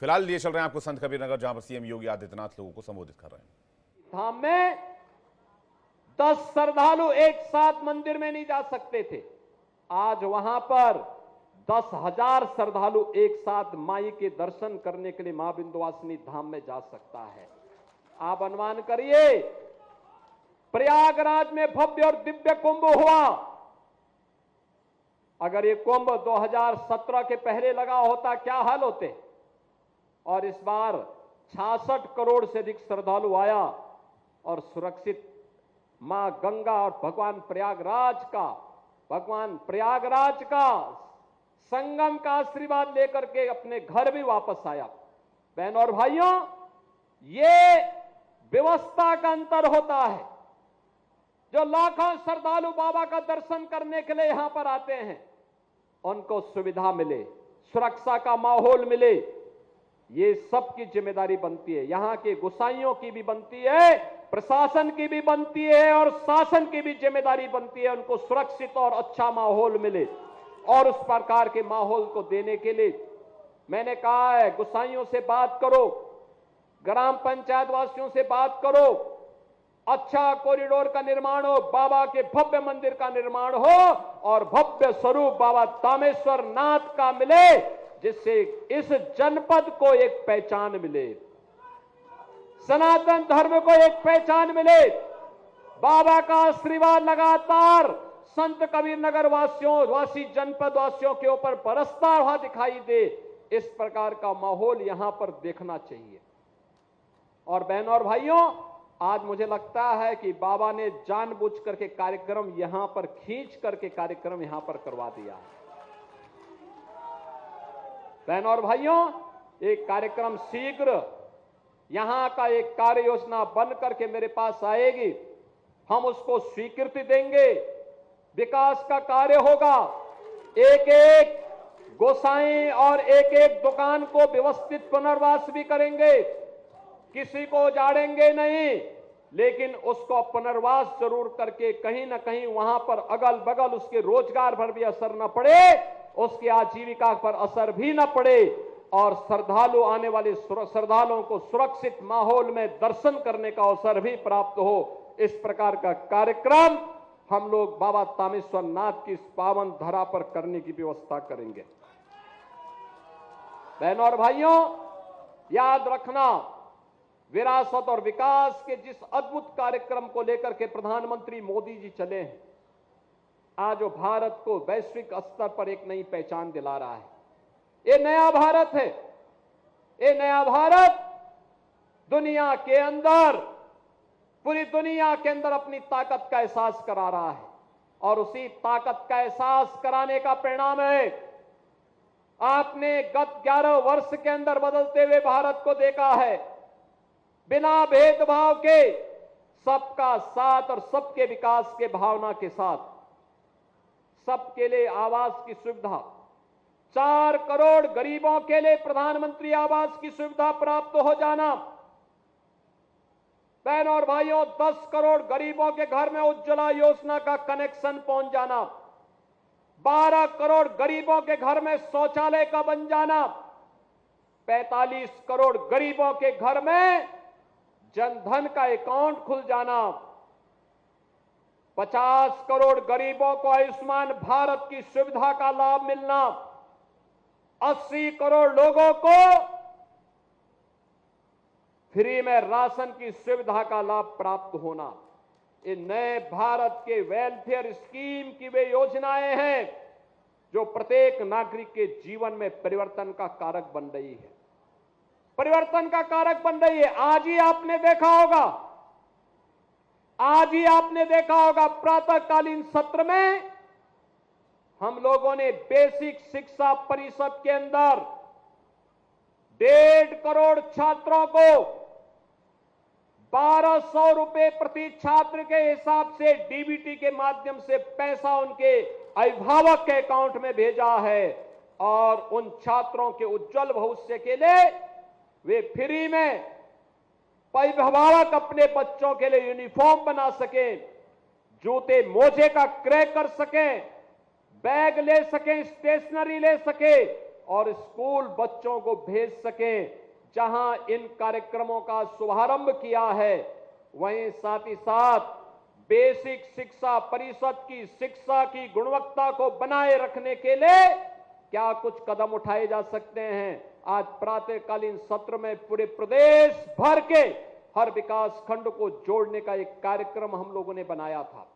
फिलहाल लिए चल रहे हैं आपको संत कबीर नगर, जहां पर सीएम योगी आदित्यनाथ लोगों को संबोधित कर रहे हैं। धाम में 10 श्रद्धालु एक साथ मंदिर में नहीं जा सकते थे। आज वहां पर 10,000 श्रद्धालु एक साथ माई के दर्शन करने के लिए मां विंध्यवासिनी धाम में जा सकता है। आप अनुमान करिए, प्रयागराज में भव्य और दिव्य कुंभ हुआ। अगर ये कुंभ 2017 के पहले लगा होता क्या हाल होते। और इस बार 66 करोड़ से अधिक श्रद्धालु आया और सुरक्षित मां गंगा और भगवान प्रयागराज का संगम का आशीर्वाद लेकर के अपने घर भी वापस आया। बहनों और भाइयों, ये व्यवस्था का अंतर होता है। जो लाखों श्रद्धालु बाबा का दर्शन करने के लिए यहां पर आते हैं, उनको सुविधा मिले, सुरक्षा का माहौल मिले, ये सबकी जिम्मेदारी बनती है। यहां के गोसाइयों की भी बनती है, प्रशासन की भी बनती है और शासन की भी जिम्मेदारी बनती है। उनको सुरक्षित और अच्छा माहौल मिले और उस प्रकार के माहौल को देने के लिए मैंने कहा है, गोसाइयों से बात करो, ग्राम पंचायत वासियों से बात करो, अच्छा कॉरिडोर का निर्माण हो, बाबा के भव्य मंदिर का निर्माण हो और भव्य स्वरूप बाबा तामेश्वर नाथ का मिले, जिससे इस जनपद को एक पहचान मिले, सनातन धर्म को एक पहचान मिले। बाबा का आशीर्वाद लगातार संत कबीर नगर वासी जनपद वासियों के ऊपर बरसता हुआ दिखाई दे, इस प्रकार का माहौल यहां पर देखना चाहिए। और बहनों और भाइयों, आज मुझे लगता है कि बाबा ने जानबूझ करके कार्यक्रम यहां पर खींच करके कार्यक्रम यहां पर करवा दिया है। बहनों और भाइयों, एक कार्यक्रम शीघ्र यहां का एक कार्य योजना बन करके मेरे पास आएगी, हम उसको स्वीकृति देंगे, विकास का कार्य होगा। एक एक गोसाई और एक एक दुकान को व्यवस्थित पुनर्वास भी करेंगे, किसी को उजाड़ेंगे नहीं, लेकिन उसको पुनर्वास जरूर करके कहीं ना कहीं वहां पर अगल बगल उसके रोजगार पर भी असर न पड़े, उसकी आजीविका पर असर भी न पड़े और श्रद्धालु आने वाले श्रद्धालुओं को सुरक्षित माहौल में दर्शन करने का अवसर भी प्राप्त हो। इस प्रकार का कार्यक्रम हम लोग बाबा तामेश्वर नाथ की इस पावन धरा पर करने की व्यवस्था करेंगे। बहनों और भाइयों, याद रखना, विरासत और विकास के जिस अद्भुत कार्यक्रम को लेकर के प्रधानमंत्री मोदी जी चले हैं, आज वो भारत को वैश्विक स्तर पर एक नई पहचान दिला रहा है। ये नया भारत है। ये नया भारत दुनिया के अंदर, पूरी दुनिया के अंदर अपनी ताकत का एहसास करा रहा है और उसी ताकत का एहसास कराने का परिणाम है। आपने गत 11 वर्ष के अंदर बदलते हुए भारत को देखा है, बिना भेदभाव के, सबका साथ और सबके विकास के भावना के साथ, सबके लिए आवास की सुविधा, 4 करोड़ गरीबों के लिए प्रधानमंत्री आवास की सुविधा प्राप्त हो जाना। बहनों और भाइयों, 10 करोड़ गरीबों के घर में उज्ज्वला योजना का कनेक्शन पहुंच जाना, 12 करोड़ गरीबों के घर में शौचालय का बन जाना, 45 करोड़ गरीबों के घर में जनधन का अकाउंट खुल जाना, 50 करोड़ गरीबों को आयुष्मान भारत की सुविधा का लाभ मिलना, 80 करोड़ लोगों को फ्री में राशन की सुविधा का लाभ प्राप्त होना। ये नए भारत के वेलफेयर स्कीम की वे योजनाएं हैं जो प्रत्येक नागरिक के जीवन में परिवर्तन का कारक बन रही है, परिवर्तन का कारक बन रही है। आज ही आपने देखा होगा प्रातःकालीन सत्र में हम लोगों ने बेसिक शिक्षा परिषद के अंदर 1.5 करोड़ छात्रों को 1200 रुपए प्रति छात्र के हिसाब से डीबीटी के माध्यम से पैसा उनके अभिभावक के अकाउंट में भेजा है और उन छात्रों के उज्जवल भविष्य के लिए वे फ्री में अभिभावक अपने बच्चों के लिए यूनिफॉर्म बना सकें, जूते मोजे का क्रय कर सकें, बैग ले सकें, स्टेशनरी ले सके, और स्कूल बच्चों को भेज सकें। जहां इन कार्यक्रमों का शुभारंभ किया है, वहीं साथ ही साथ बेसिक शिक्षा परिषद की शिक्षा की गुणवत्ता को बनाए रखने के लिए क्या कुछ कदम उठाए जा सकते हैं। आज प्रातःकालीन सत्र में पूरे प्रदेश भर के हर विकास खंड को जोड़ने का एक कार्यक्रम हम लोगों ने बनाया था।